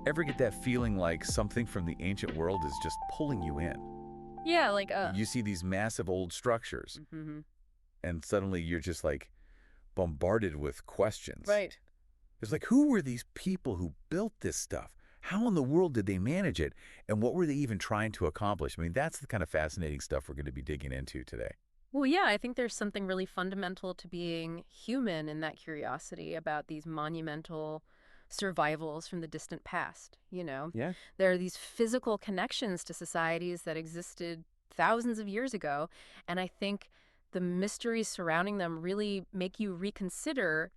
Ever get that feeling like something from the ancient world is just pulling you in? Yeah, like, You see these massive old structures, mhm. and suddenly you're just like bombarded with questions. Right. It's like, who were these people who built this stuff? How in the world did they manage it? And what were they even trying to accomplish? I mean, that's the kind of fascinating stuff we're going to be digging into today. Well, yeah, I think there's something really fundamental to being human in that curiosity about these monumental survivals from the distant past, you know? Yeah. There are these physical connections to societies that existed thousands of years ago, and I think the mysteries surrounding them really make you reconsider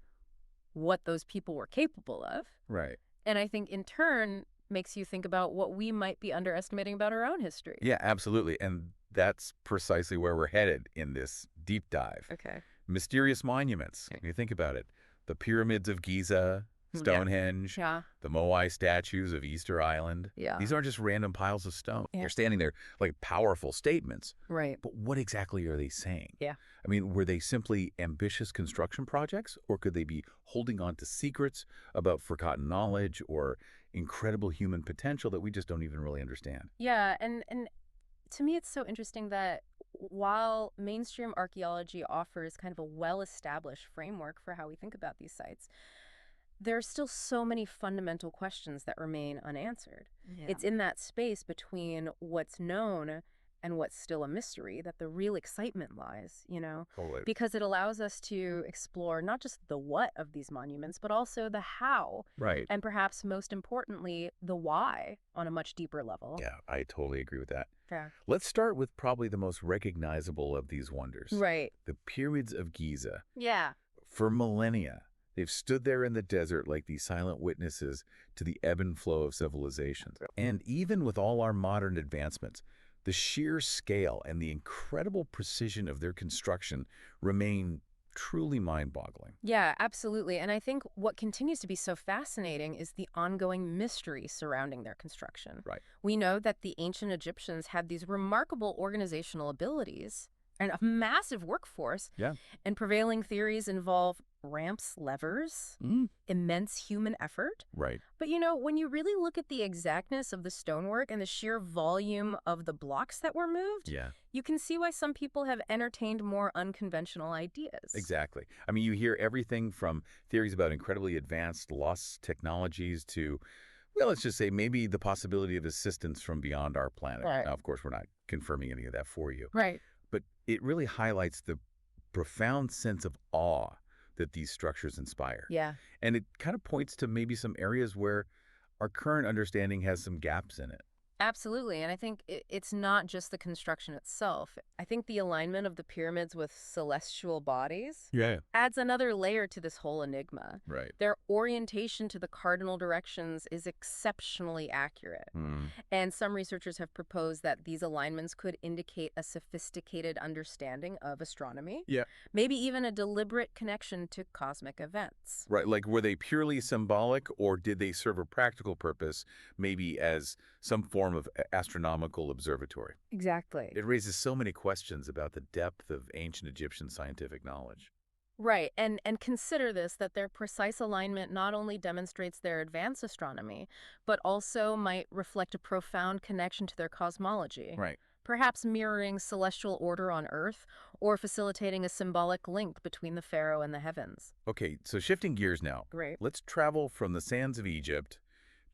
what those people were capable of. Right. And I think in turn makes you think about what we might be underestimating about our own history. Yeah, absolutely. And that's precisely where we're headed in this deep dive. Okay. Mysterious monuments. When you think about it, the pyramids of Giza, Yeah. Stonehenge, Yeah. the Moai statues of Easter Island. Yeah. These aren't just random piles of stone. Yeah. They're standing there like powerful statements. Right. But what exactly are they saying? Yeah. I mean, were they simply ambitious construction projects, or could they be holding on to secrets about forgotten knowledge or incredible human potential that we just don't even really understand? Yeah, and to me it's so interesting that while mainstream archaeology offers kind of a well-established framework for how we think about these sites, there are still so many fundamental questions that remain unanswered. Yeah. It's in that space between what's known and what's still a mystery that the real excitement lies, you know? Totally. Because it allows us to explore not just the what of these monuments, but also the how, Right. and perhaps most importantly, the why on a much deeper level. Yeah, I totally agree with that. Yeah. Let's start with probably the most recognizable of these wonders. Right. The pyramids of Giza. Yeah. For millennia, they've stood there in the desert like these silent witnesses to the ebb and flow of civilizations. And even with all our modern advancements, the sheer scale and the incredible precision of their construction remain truly mind-boggling. Yeah, absolutely. And I think what continues to be so fascinating is the ongoing mystery surrounding their construction. Right. We know that the ancient Egyptians had these remarkable organizational abilities and a massive workforce. Yeah. And prevailing theories involve ramps, levers, immense human effort. Right. But you know, when you really look at the exactness of the stonework and the sheer volume of the blocks that were moved, Yeah. you can see why some people have entertained more unconventional ideas. Exactly. I mean, you hear everything from theories about incredibly advanced lost technologies to, well, let's just say maybe the possibility of assistance from beyond our planet. Right. Now, of course, we're not confirming any of that for you. Right. But it really highlights the profound sense of awe that these structures inspire. Yeah. And it kind of points to maybe some areas where our current understanding has some gaps in it. Absolutely. And I think it's not just the construction itself. I think the alignment of the pyramids with celestial bodies Yeah. adds another layer to this whole enigma. Right. Their orientation to the cardinal directions is exceptionally accurate. And some researchers have proposed that these alignments could indicate a sophisticated understanding of astronomy. Yeah. Maybe even a deliberate connection to cosmic events. Right. Like, were they purely symbolic, or did they serve a practical purpose, maybe as some form of astronomical observatory? Exactly. It raises so many questions about the depth of ancient Egyptian scientific knowledge. Right. And consider this, that their precise alignment not only demonstrates their advanced astronomy, but also might reflect a profound connection to their cosmology. Right. Perhaps mirroring celestial order on Earth or facilitating a symbolic link between the pharaoh and the heavens. Okay, so shifting gears now. Great. Let's travel from the sands of Egypt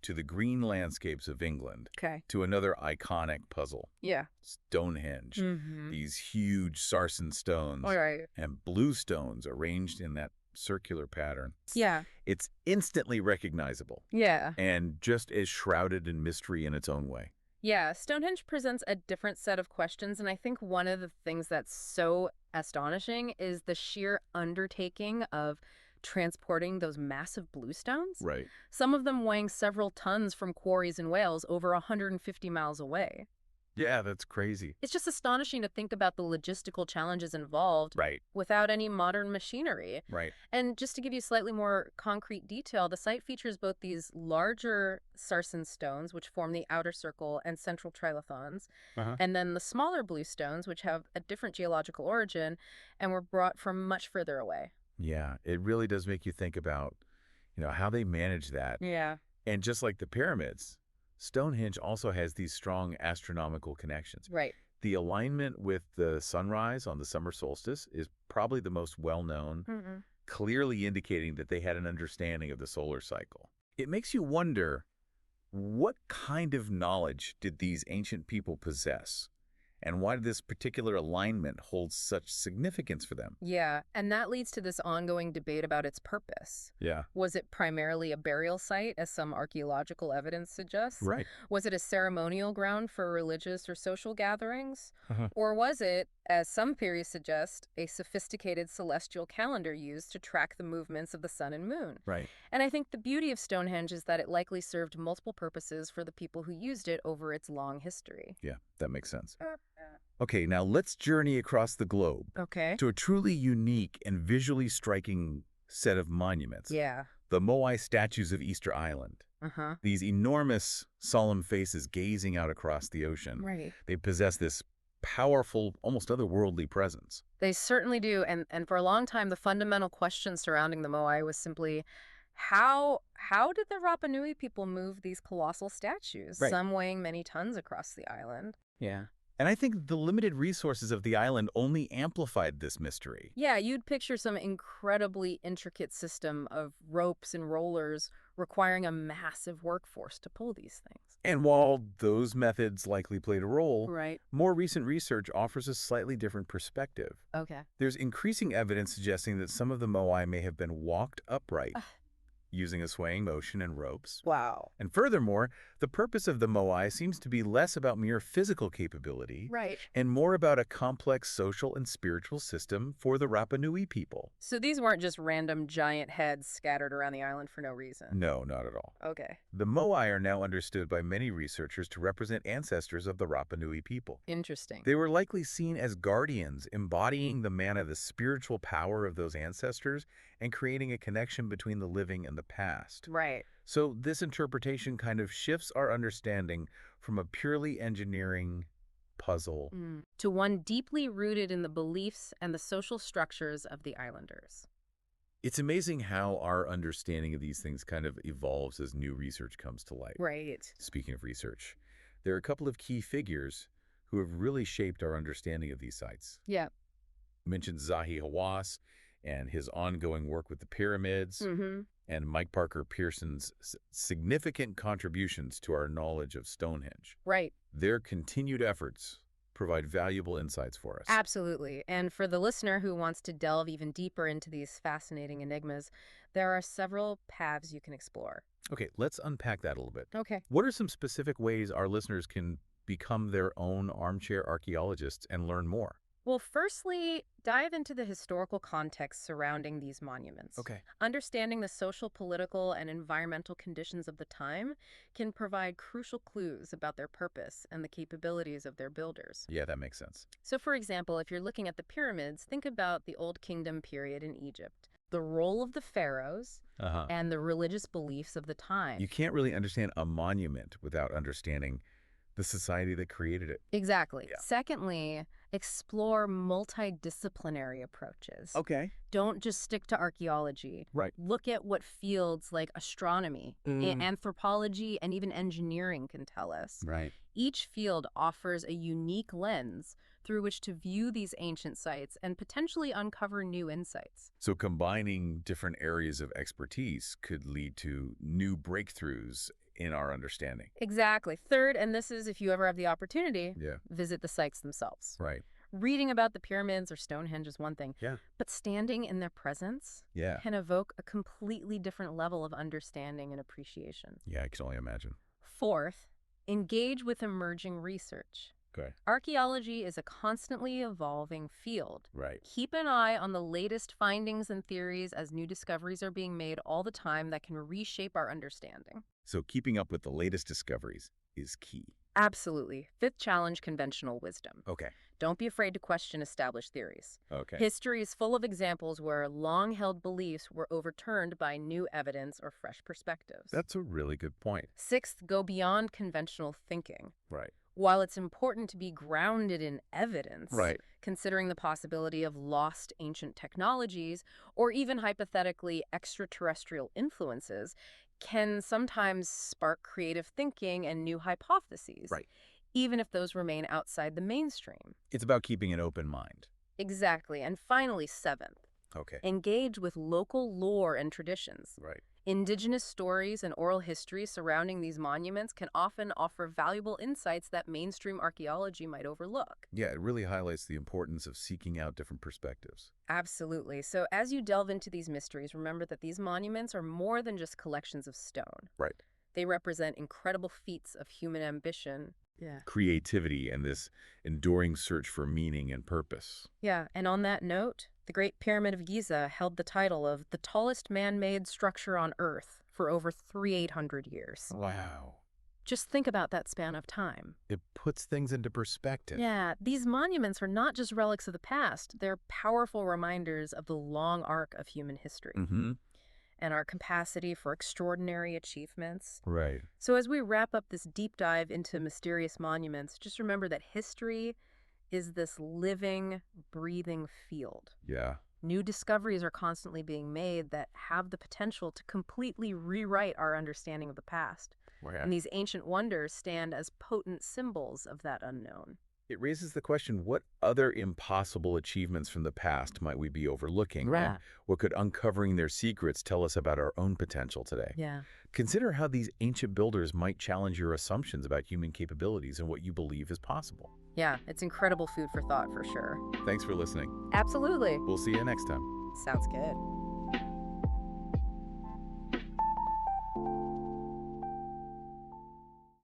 to the green landscapes of England Okay. to another iconic puzzle, Yeah. Stonehenge. Mm-hmm. These huge sarsen stones All right. and blue stones arranged in that circular pattern. Yeah. It's instantly recognizable Yeah. and just as shrouded in mystery in its own way. Yeah. Stonehenge presents a different set of questions. And I think one of the things that's so astonishing is the sheer undertaking of transporting those massive blue stones. Right. Some of them weighing several tons from quarries in Wales over 150 miles away. Yeah, that's crazy. It's just astonishing to think about the logistical challenges involved Right. without any modern machinery. Right. And just to give you slightly more concrete detail, the site features both these larger sarsen stones, which form the outer circle and central trilithons, and then the smaller blue stones, which have a different geological origin and were brought from much further away. Yeah, it really does make you think about, how they manage that. Yeah. And just like the pyramids, Stonehenge also has these strong astronomical connections. Right. The alignment with the sunrise on the summer solstice is probably the most well-known, clearly indicating that they had an understanding of the solar cycle. It makes you wonder, what kind of knowledge did these ancient people possess? And why did this particular alignment hold such significance for them? Yeah, and that leads to this ongoing debate about its purpose. Yeah. Was it primarily a burial site, as some archaeological evidence suggests? Right. Was it a ceremonial ground for religious or social gatherings? Or was it, as some theories suggest, a sophisticated celestial calendar used to track the movements of the sun and moon? Right. And I think the beauty of Stonehenge is that it likely served multiple purposes for the people who used it over its long history. Yeah, that makes sense. Okay, now let's journey across the globe to a truly unique and visually striking set of monuments. Yeah. The Moai statues of Easter Island. These enormous, solemn faces gazing out across the ocean. Right. They possess this powerful, almost otherworldly presence. They certainly do. And for a long time, the fundamental question surrounding the Moai was simply, how did the Rapa Nui people move these colossal statues, some weighing many tons across the island? Yeah. And I think the limited resources of the island only amplified this mystery. Yeah, you'd picture some incredibly intricate system of ropes and rollers requiring a massive workforce to pull these things. And while those methods likely played a role, Right. more recent research offers a slightly different perspective. Okay. There's increasing evidence suggesting that some of the Moai may have been walked upright, using a swaying motion and ropes. Wow. And furthermore, the purpose of the Moai seems to be less about mere physical capability Right. and more about a complex social and spiritual system for the Rapa Nui people. So these weren't just random giant heads scattered around the island for no reason? No, not at all. Okay. The Moai are now understood by many researchers to represent ancestors of the Rapa Nui people. Interesting. They were likely seen as guardians, embodying the spiritual power of those ancestors and creating a connection between the living and the past. Right. So this interpretation kind of shifts our understanding from a purely engineering puzzle to one deeply rooted in the beliefs and the social structures of the islanders. It's amazing how our understanding of these things kind of evolves as new research comes to light. Right. Speaking of research, there are a couple of key figures who have really shaped our understanding of these sites. Yeah. You mentioned Zahi Hawass and his ongoing work with the pyramids, and Mike Parker Pearson's significant contributions to our knowledge of Stonehenge. Right. Their continued efforts provide valuable insights for us. Absolutely. And for the listener who wants to delve even deeper into these fascinating enigmas, there are several paths you can explore. Okay, let's unpack that a little bit. Okay. What are some specific ways our listeners can become their own armchair archaeologists and learn more? Well, firstly, dive into the historical context surrounding these monuments. Okay. Understanding the social, political, and environmental conditions of the time can provide crucial clues about their purpose and the capabilities of their builders. Yeah, that makes sense. So, for example, if you're looking at the pyramids, think about the Old Kingdom period in Egypt, the role of the pharaohs, and the religious beliefs of the time. You can't really understand a monument without understanding the society that created it. Exactly. Yeah. Secondly, explore multidisciplinary approaches. Okay. Don't just stick to archaeology. Right. Look at what fields like astronomy, anthropology, and even engineering can tell us. Right. Each field offers a unique lens through which to view these ancient sites and potentially uncover new insights. So combining different areas of expertise could lead to new breakthroughs in our understanding. Exactly. Third, and this is if you ever have the opportunity, Yeah. visit the sites themselves. Right. Reading about the pyramids or Stonehenge is one thing, Yeah. but standing in their presence Yeah. can evoke a completely different level of understanding and appreciation. Yeah, I can only imagine. Fourth, engage with emerging research. Okay. Archaeology is a constantly evolving field. Right. Keep an eye on the latest findings and theories as new discoveries are being made all the time that can reshape our understanding. So keeping up with the latest discoveries is key. Absolutely. Fifth challenge, conventional wisdom. Okay. Don't be afraid to question established theories. Okay. History is full of examples where long-held beliefs were overturned by new evidence or fresh perspectives. That's a really good point. Sixth, go beyond conventional thinking. Right. While it's important to be grounded in evidence, Right. considering the possibility of lost ancient technologies or even hypothetically extraterrestrial influences can sometimes spark creative thinking and new hypotheses, Right. even if those remain outside the mainstream. It's about keeping an open mind. Exactly. And finally, seventh, Okay. engage with local lore and traditions. Right. Indigenous stories and oral history surrounding these monuments can often offer valuable insights that mainstream archaeology might overlook. Yeah, it really highlights the importance of seeking out different perspectives. Absolutely. So as you delve into these mysteries, remember that these monuments are more than just collections of stone. Right. They represent incredible feats of human ambition. Yeah. Creativity and this enduring search for meaning and purpose. Yeah, and on that note, the Great Pyramid of Giza held the title of the tallest man-made structure on Earth for over 3,800 years. Wow. Just think about that span of time. It puts things into perspective. Yeah, these monuments are not just relics of the past. They're powerful reminders of the long arc of human history Mm-hmm. and our capacity for extraordinary achievements. Right. So as we wrap up this deep dive into mysterious monuments, just remember that history is this living, breathing field. Yeah. New discoveries are constantly being made that have the potential to completely rewrite our understanding of the past. Yeah. And these ancient wonders stand as potent symbols of that unknown. It raises the question, what other impossible achievements from the past might we be overlooking? Right. And what could uncovering their secrets tell us about our own potential today? Yeah. Consider how these ancient builders might challenge your assumptions about human capabilities and what you believe is possible. Yeah, it's incredible food for thought for sure. Thanks for listening. Absolutely. We'll see you next time. Sounds good.